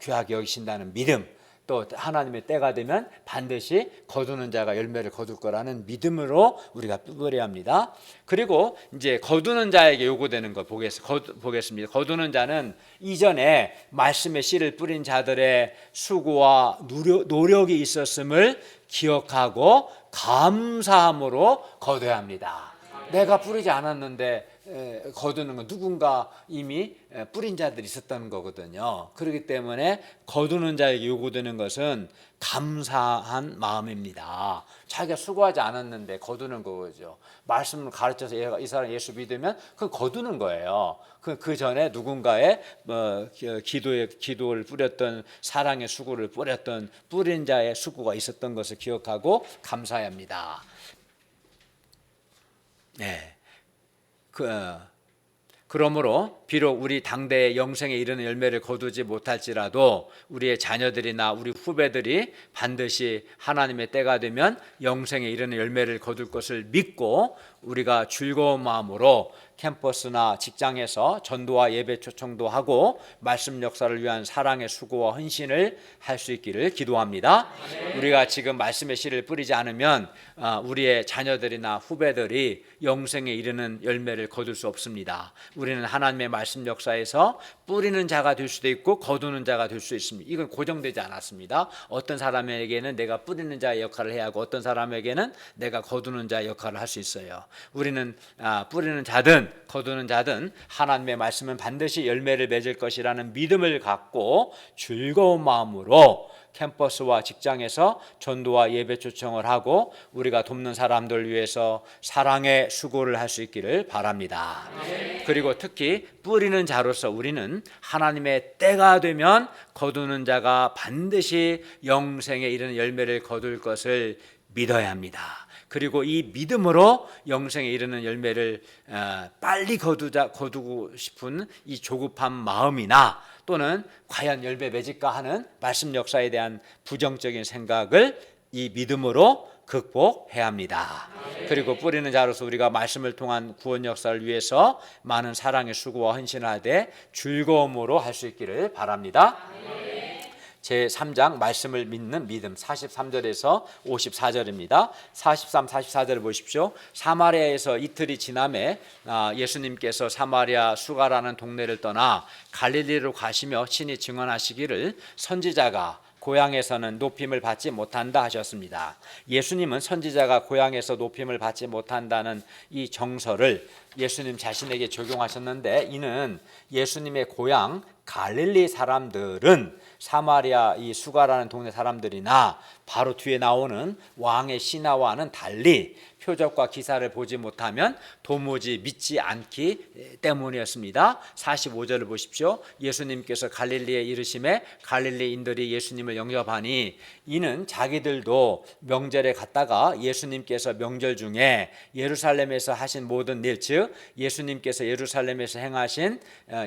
귀하게 여기신다는 믿음, 또 하나님의 때가 되면 반드시 거두는 자가 열매를 거둘 거라는 믿음으로 우리가 뿌려야 합니다. 그리고 이제 거두는 자에게 요구되는 거 보겠습니다. 거두는 자는 이전에 말씀의 씨를 뿌린 자들의 수고와 노력이 있었음을 기억하고 감사함으로 거둬야 합니다. 내가 뿌리지 않았는데 거두는 건 누군가 이미 뿌린 자들이 있었다는 거거든요. 그렇기 때문에 거두는 자에게 요구되는 것은 감사한 마음입니다. 자기가 수고하지 않았는데 거두는 거죠. 말씀을 가르쳐서 이 사람 예수 믿으면 그건 거두는 거예요. 그 전에 누군가의 기도를 뿌렸던, 사랑의 수고를 뿌렸던 뿌린 자의 수고가 있었던 것을 기억하고 감사해야 합니다. 네. 그러므로 비록 우리 당대의 영생에 이르는 열매를 거두지 못할지라도 우리의 자녀들이나 우리 후배들이 반드시 하나님의 때가 되면 영생에 이르는 열매를 거둘 것을 믿고 우리가 즐거운 마음으로 캠퍼스나 직장에서 전도와 예배 초청도 하고 말씀 역사를 위한 사랑의 수고와 헌신을 할 수 있기를 기도합니다. 우리가 지금 말씀의 씨를 뿌리지 않으면 우리의 자녀들이나 후배들이 영생에 이르는 열매를 거둘 수 없습니다. 우리는 하나님의 말씀 역사에서 뿌리는 자가 될 수도 있고 거두는 자가 될 수 있습니다. 이건 고정되지 않았습니다. 어떤 사람에게는 내가 뿌리는 자의 역할을 해야 하고 어떤 사람에게는 내가 거두는 자의 역할을 할 수 있어요. 우리는 뿌리는 자든 거두는 자든 하나님의 말씀은 반드시 열매를 맺을 것이라는 믿음을 갖고 즐거운 마음으로 캠퍼스와 직장에서 전도와 예배 초청을 하고 우리가 돕는 사람들 위해서 사랑의 수고를 할 수 있기를 바랍니다. 그리고 특히 뿌리는 자로서 우리는 하나님의 때가 되면 거두는 자가 반드시 영생에 이르는 열매를 거둘 것을 믿어야 합니다. 그리고 이 믿음으로 영생에 이르는 열매를 빨리 거두고 싶은 이 조급한 마음이나 또는 과연 열매 맺을까 하는 말씀 역사에 대한 부정적인 생각을 이 믿음으로 극복해야 합니다. 그리고 뿌리는 자로서 우리가 말씀을 통한 구원 역사를 위해서 많은 사랑의 수고와 헌신을 하되 즐거움으로 할 수 있기를 바랍니다. 제3장 말씀을 믿는 믿음 43절에서 54절입니다. 43, 44절을 보십시오. 사마리아에서 이틀이 지남에 예수님께서 사마리아 수가라는 동네를 떠나 갈릴리로 가시며 친히 증언하시기를 선지자가 고향에서는 높임을 받지 못한다 하셨습니다. 예수님은 선지자가 고향에서 높임을 받지 못한다는 이 정서를 예수님 자신에게 적용하셨는데, 이는 예수님의 고향 갈릴리 사람들은 사마리아 이 수가라는 동네 사람들이나 바로 뒤에 나오는 왕의 신하와는 달리 표적과 기사를 보지 못하면 도무지 믿지 않기 때문이었습니다. 45절을 보십시오. 예수님께서 갈릴리에 이르심에 갈릴리인들이 예수님을 영접하니 이는 자기들도 명절에 갔다가 예수님께서 명절 중에 예루살렘에서 하신 모든 일, 즉 예수님께서 예루살렘에서 행하신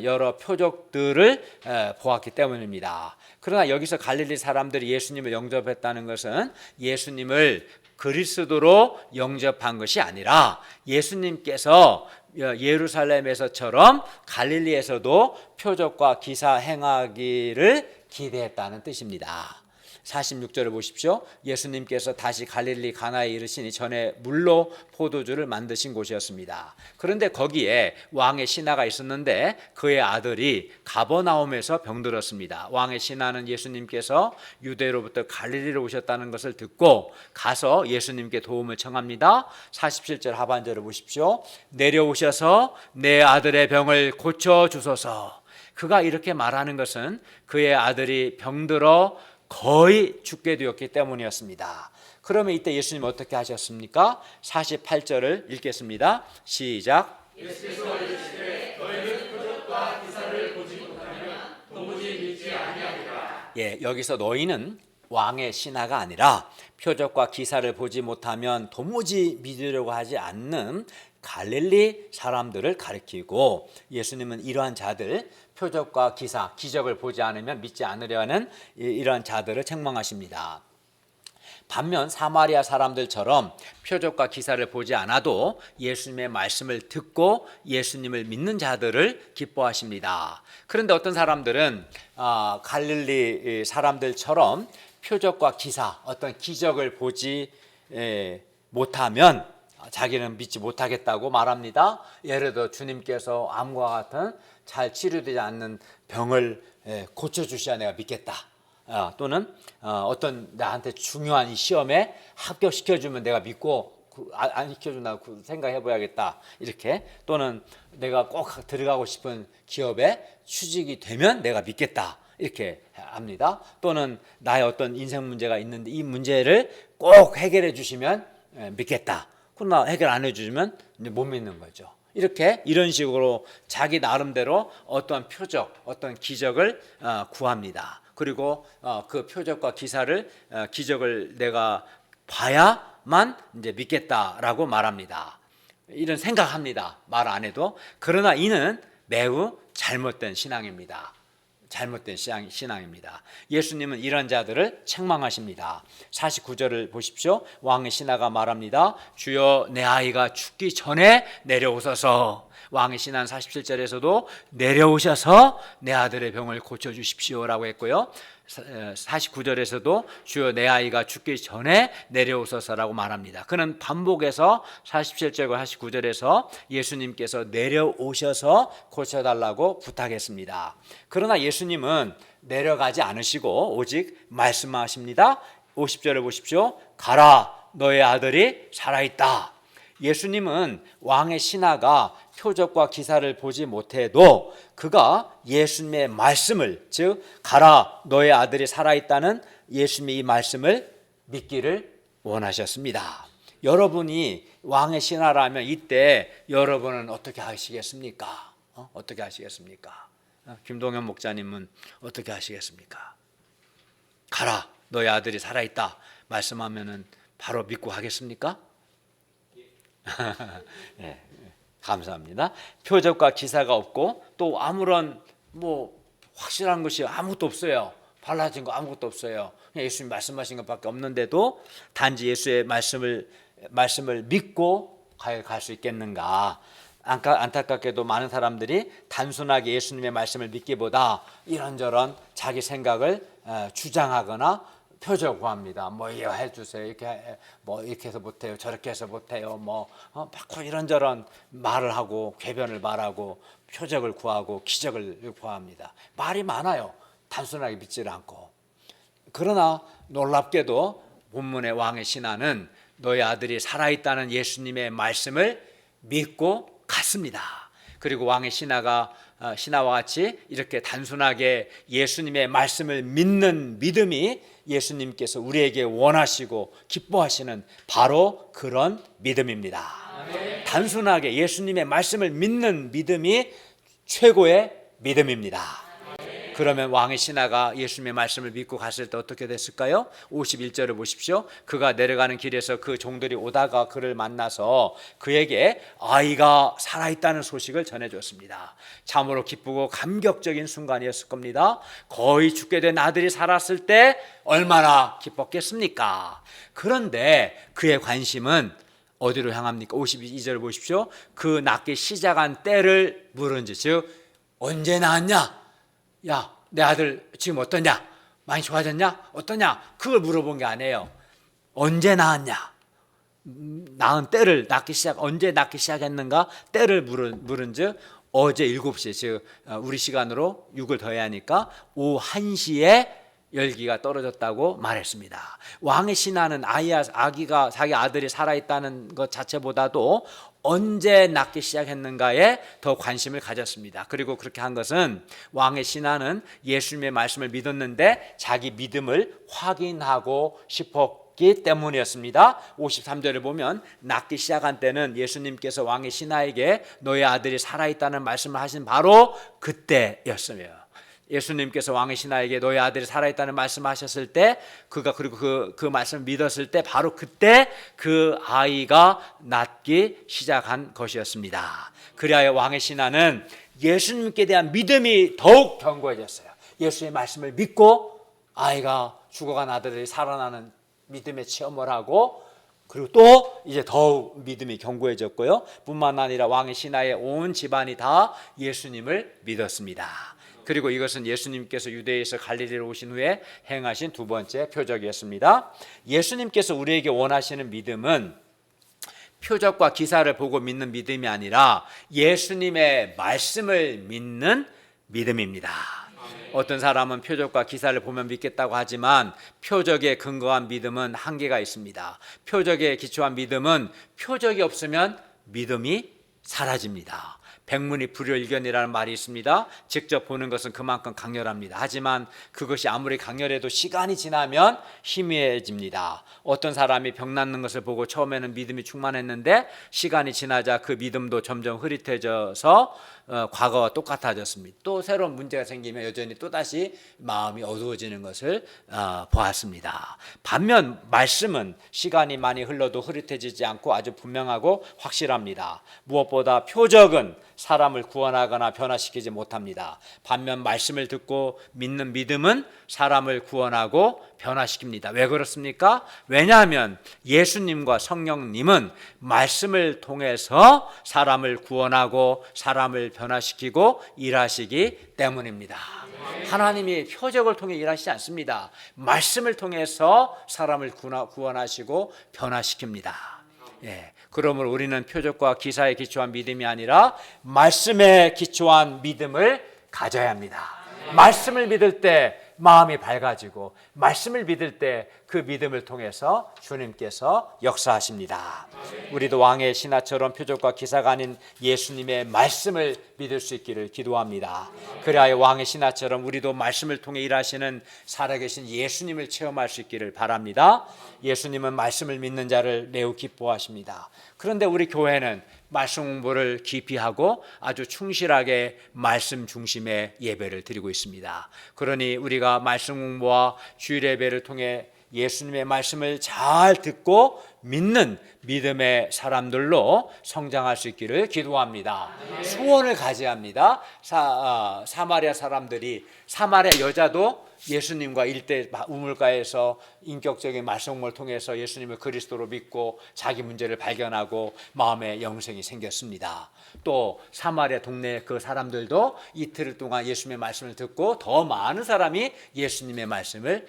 여러 표적들을 보았기 때문입니다. 그러나 여기서 갈릴리 사람들이 예수님을 영접했다는 것은 예수님을 그리스도로 영접한 것이 아니라 예수님께서 예루살렘에서처럼 갈릴리에서도 표적과 기사 행하기를 기대했다는 뜻입니다. 46절을 보십시오. 예수님께서 다시 갈릴리 가나에 이르시니 전에 물로 포도주를 만드신 곳이었습니다. 그런데 거기에 왕의 신하가 있었는데 그의 아들이 가버나움에서 병들었습니다. 왕의 신하는 예수님께서 유대로부터 갈릴리로 오셨다는 것을 듣고 가서 예수님께 도움을 청합니다. 47절 하반절을 보십시오. 내려오셔서 내 아들의 병을 고쳐주소서. 그가 이렇게 말하는 것은 그의 아들이 병들어 거의 죽게 되었기 때문이었습니다. 그러면 이때 예수님 어떻게 하셨습니까? 48절을 읽겠습니다. 시작. 예수께서 이르시되 너희는 표적과 기사를 보지 못하면 도무지 믿지 아니하리라. 여기서 너희는 왕의 신하가 아니라 표적과 기사를 보지 못하면 도무지 믿으려고 하지 않는 갈릴리 사람들을 가리키고 예수님은 이러한 자들, 표적과 기사, 기적을 보지 않으면 믿지 않으려 하는 이러한 자들을 책망하십니다. 반면 사마리아 사람들처럼 표적과 기사를 보지 않아도 예수님의 말씀을 듣고 예수님을 믿는 자들을 기뻐하십니다. 그런데 어떤 사람들은 갈릴리 사람들처럼 표적과 기사, 어떤 기적을 보지 못하면 자기는 믿지 못하겠다고 말합니다. 예를 들어 주님께서 암과 같은 잘 치료되지 않는 병을 고쳐주셔야 내가 믿겠다. 또는 어떤 나한테 중요한 이 시험에 합격시켜주면 내가 믿고 안 시켜준다 생각해봐야겠다. 이렇게. 또는 내가 꼭 들어가고 싶은 기업에 취직이 되면 내가 믿겠다. 이렇게 합니다. 또는 나의 어떤 인생 문제가 있는데 이 문제를 꼭 해결해 주시면 믿겠다. 그러나 해결 안 해주시면 이제 못 믿는 거죠. 이런 식으로 자기 나름대로 어떤 표적, 어떤 기적을 구합니다. 그리고 그 표적과 기적을 내가 봐야만 이제 믿겠다라고 말합니다. 이런 생각합니다. 말 안 해도. 그러나 이는 매우 잘못된 신앙입니다. 잘못된 신앙입니다. 예수님은 이런 자들을 책망하십니다. 49절을 보십시오. 왕의 신하가 말합니다. 주여 내 아이가 죽기 전에 내려오소서. 왕의 신하는 47절에서도 내려오셔서 내 아들의 병을 고쳐주십시오라고 했고요. 49절에서도 주여 내 아이가 죽기 전에 내려오소서라고 말합니다. 그는 반복해서 47절과 49절에서 예수님께서 내려오셔서 고쳐달라고 부탁했습니다. 그러나 예수님은 내려가지 않으시고 오직 말씀하십니다. 50절을 보십시오. 가라, 너의 아들이 살아있다. 예수님은 왕의 신하가 표적과 기사를 보지 못해도 그가 예수님의 말씀을, 즉 가라 너의 아들이 살아있다는 예수님의 이 말씀을 믿기를 원하셨습니다. 여러분이 왕의 신하라면 이때 여러분은 어떻게 하시겠습니까? 어떻게 하시겠습니까? 김동현 목사님은 어떻게 하시겠습니까? 가라 너의 아들이 살아있다 말씀하면은 바로 믿고 하겠습니까? 네, 감사합니다. 표적과 기사가 없고 또 아무런 확실한 것이 아무것도 없어요. 달라진 거 아무것도 없어요. 그냥 예수님 말씀하신 것밖에 없는데도 단지 예수의 말씀을 믿고 갈 수 있겠는가? 안타깝게도 많은 사람들이 단순하게 예수님의 말씀을 믿기보다 이런저런 자기 생각을 주장하거나 표적 구합니다. 이거 해주세요. 이렇게 해서 못해요. 저렇게 해서 못해요. 자꾸 이런저런 말을 하고 궤변을 말하고 표적을 구하고 기적을 구합니다. 말이 많아요. 단순하게 믿지를 않고. 그러나 놀랍게도 본문의 왕의 신하는 너희 아들이 살아있다는 예수님의 말씀을 믿고 갔습니다. 그리고 왕의 신하와 같이 이렇게 단순하게 예수님의 말씀을 믿는 믿음이 예수님께서 우리에게 원하시고 기뻐하시는 바로 그런 믿음입니다. 단순하게 예수님의 말씀을 믿는 믿음이 최고의 믿음입니다. 그러면 왕의 신하가 예수님의 말씀을 믿고 갔을 때 어떻게 됐을까요? 51절을 보십시오. 그가 내려가는 길에서 그 종들이 오다가 그를 만나서 그에게 아이가 살아있다는 소식을 전해줬습니다. 참으로 기쁘고 감격적인 순간이었을 겁니다. 거의 죽게 된 아들이 살았을 때 얼마나 기뻤겠습니까? 그런데 그의 관심은 어디로 향합니까? 52절 보십시오. 그 낳기 시작한 때를 물은지, 즉 언제 낳았냐? 야, 내 아들 지금 어떠냐? 많이 좋아졌냐? 어떠냐? 그걸 물어본 게 아니에요. 언제 낳았냐? 낳은 때를 언제 낳기 시작했는가? 때를 물은즉 어제 7시에, 즉 우리 시간으로 6을 더해야 하니까 오후 1시에 열기가 떨어졌다고 말했습니다. 왕의 신하는 아기가 자기 아들이 살아있다는 것 자체보다도 언제 낳기 시작했는가에 더 관심을 가졌습니다. 그리고 그렇게 한 것은 왕의 신하는 예수님의 말씀을 믿었는데 자기 믿음을 확인하고 싶었기 때문이었습니다. 53절을 보면 낳기 시작한 때는 예수님께서 왕의 신하에게 너의 아들이 살아있다는 말씀을 하신 바로 그때였으며, 예수님께서 왕의 신하에게 너의 아들이 살아있다는 말씀하셨을 때 그리고 그 말씀을 믿었을 때 바로 그때 그 아이가 낳기 시작한 것이었습니다. 그리하여 왕의 신하는 예수님께 대한 믿음이 더욱 견고해졌어요. 예수의 말씀을 믿고 아이가 죽어간 아들이 살아나는 믿음의 체험을 하고, 그리고 또 이제 더욱 믿음이 견고해졌고요. 뿐만 아니라 왕의 신하의 온 집안이 다 예수님을 믿었습니다. 그리고 이것은 예수님께서 유대에서 갈릴리로 오신 후에 행하신 두 번째 표적이었습니다. 예수님께서 우리에게 원하시는 믿음은 표적과 기사를 보고 믿는 믿음이 아니라 예수님의 말씀을 믿는 믿음입니다. 어떤 사람은 표적과 기사를 보면 믿겠다고 하지만 표적에 근거한 믿음은 한계가 있습니다. 표적에 기초한 믿음은 표적이 없으면 믿음이 사라집니다. 백문이 불여일견이라는 말이 있습니다. 직접 보는 것은 그만큼 강렬합니다. 하지만 그것이 아무리 강렬해도 시간이 지나면 희미해집니다. 어떤 사람이 병 낫는 것을 보고 처음에는 믿음이 충만했는데 시간이 지나자 그 믿음도 점점 흐릿해져서 과거와 똑같아졌습니다. 또 새로운 문제가 생기면 여전히 또다시 마음이 어두워지는 것을 보았습니다. 반면 말씀은 시간이 많이 흘러도 흐릿해지지 않고 아주 분명하고 확실합니다. 무엇보다 표적은 사람을 구원하거나 변화시키지 못합니다. 반면 말씀을 듣고 믿는 믿음은 사람을 구원하고 변화시킵니다. 왜 그렇습니까? 왜냐하면 예수님과 성령님은 말씀을 통해서 사람을 구원하고 사람을 변화시키고 일하시기 때문입니다. 하나님이 표적을 통해 일하시지 않습니다. 말씀을 통해서 사람을 구원하시고 변화시킵니다. 그러므로 우리는 표적과 기사에 기초한 믿음이 아니라 말씀에 기초한 믿음을 가져야 합니다. 말씀을 믿을 때 마음이 밝아지고 말씀을 믿을 때 그 믿음을 통해서 주님께서 역사하십니다. 우리도 왕의 신하처럼 표적과 기사가 아닌 예수님의 말씀을 믿을 수 있기를 기도합니다. 그리하여 왕의 신하처럼 우리도 말씀을 통해 일하시는 살아계신 예수님을 체험할 수 있기를 바랍니다. 예수님은 말씀을 믿는 자를 매우 기뻐하십니다. 그런데 우리 교회는 말씀 공부를 깊이 하고 아주 충실하게 말씀 중심의 예배를 드리고 있습니다. 그러니 우리가 말씀 공부와 주일 예배를 통해 예수님의 말씀을 잘 듣고 믿는 믿음의 사람들로 성장할 수 있기를 기도합니다. 소원을 가져야 합니다. 사마리아 사람들이, 사마리아 여자도 예수님과 일대 우물가에서 인격적인 말씀을 통해서 예수님을 그리스도로 믿고 자기 문제를 발견하고 마음의 영생이 생겼습니다. 또 사마리아 동네 그 사람들도 이틀 동안 예수님의 말씀을 듣고 더 많은 사람이 예수님의 말씀을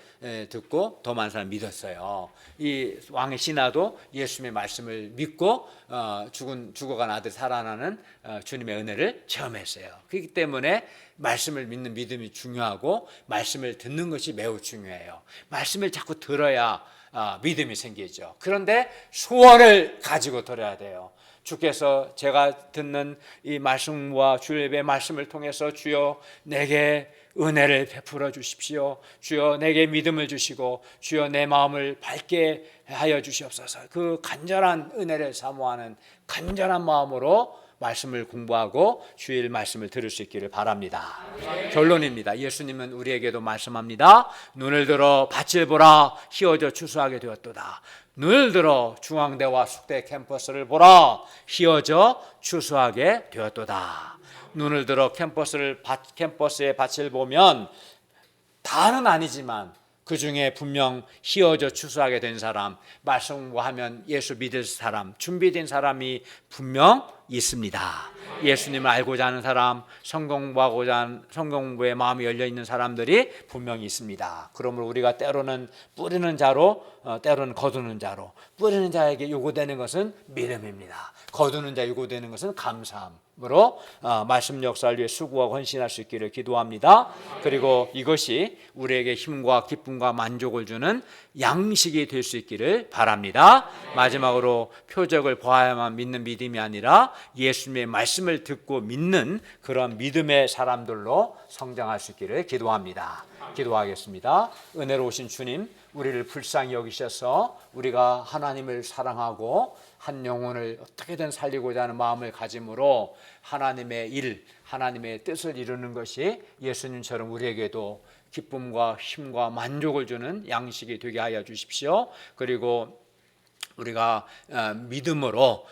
듣고 더 많은 사람이 믿었어요. 이 왕의 신하도 예수님의 말씀을 믿고 죽어간 아들 살아나는 주님의 은혜를 체험했어요. 그렇기 때문에 말씀을 믿는 믿음이 중요하고 말씀을 듣는 것이 매우 중요해요. 말씀을 자꾸 들어야 믿음이 생기죠. 그런데 소원을 가지고 들어야 돼요. 주께서 제가 듣는 이 말씀과 주일 예배 말씀을 통해서 주여 내게 은혜를 베풀어 주십시오. 주여 내게 믿음을 주시고 주여 내 마음을 밝게 하여 주시옵소서. 그 간절한 은혜를 사모하는 간절한 마음으로 말씀을 공부하고 주일 말씀을 들을 수 있기를 바랍니다. 결론입니다. 예수님은 우리에게도 말씀합니다. 눈을 들어 밭을 보라, 희어져 추수하게 되었도다. 눈을 들어 중앙대와 숙대 캠퍼스를 보라, 희어져 추수하게 되었도다. 눈을 들어 캠퍼스의 밭을 보면 다는 아니지만 그 중에 분명 희어져 추수하게 된 사람, 말씀 공부하면 예수 믿을 사람, 준비된 사람이 분명 있습니다. 예수님을 알고자 하는 사람, 성경 공부에 마음이 열려 있는 사람들이 분명히 있습니다. 그러므로 우리가 때로는 뿌리는 자로, 때로는 거두는 자로, 뿌리는 자에게 요구되는 것은 믿음입니다. 거두는 자 요구되는 것은 감사함으로 말씀 역사를 위해 수고하고 헌신할 수 있기를 기도합니다. 그리고 이것이 우리에게 힘과 기쁨과 만족을 주는 양식이 될 수 있기를 바랍니다. 마지막으로 표적을 보아야만 믿는 믿음이 아니라 예수님의 말씀을 듣고 믿는 그런 믿음의 사람들로 성장할 수 있기를 기도합니다. 기도하겠습니다. 은혜로우신 주님, 우리를 불쌍히 여기셔서 우리가 하나님을 사랑하고 한 영혼을 어떻게든 살리고자 하는 마음을 가짐으로 하나님의 일, 하나님의 뜻을 이루는 것이 예수님처럼 우리에게도 기쁨과 힘과 만족을 주는 양식이 되게 하여 주십시오. 그리고 우리가 믿음으로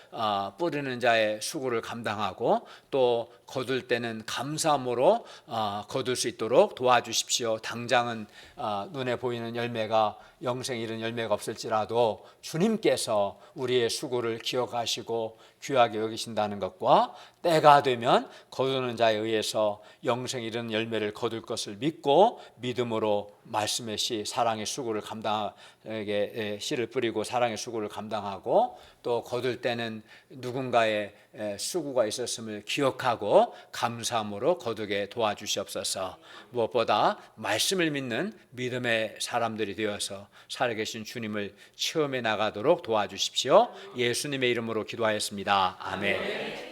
뿌리는 자의 수고를 감당하고 또 거둘 때는 감사함으로 거둘 수 있도록 도와주십시오. 당장은 눈에 보이는 열매가 영생 이른 열매가 없을지라도 주님께서 우리의 수고를 기억하시고 귀하게 여기신다는 것과 때가 되면 거두는 자에 의해서 영생 이른 열매를 거둘 것을 믿고 믿음으로 말씀의 씨, 사랑의 수고를 감당하게 씨를 뿌리고 사랑의 수고를 감당하고 또 거둘 때는 누군가의 수고가 있었음을 기억하고 감사함으로 거두게 도와주시옵소서. 무엇보다 말씀을 믿는 믿음의 사람들이 되어서 살아계신 주님을 체험해 나가도록 도와주십시오. 예수님의 이름으로 기도하였습니다. 아멘.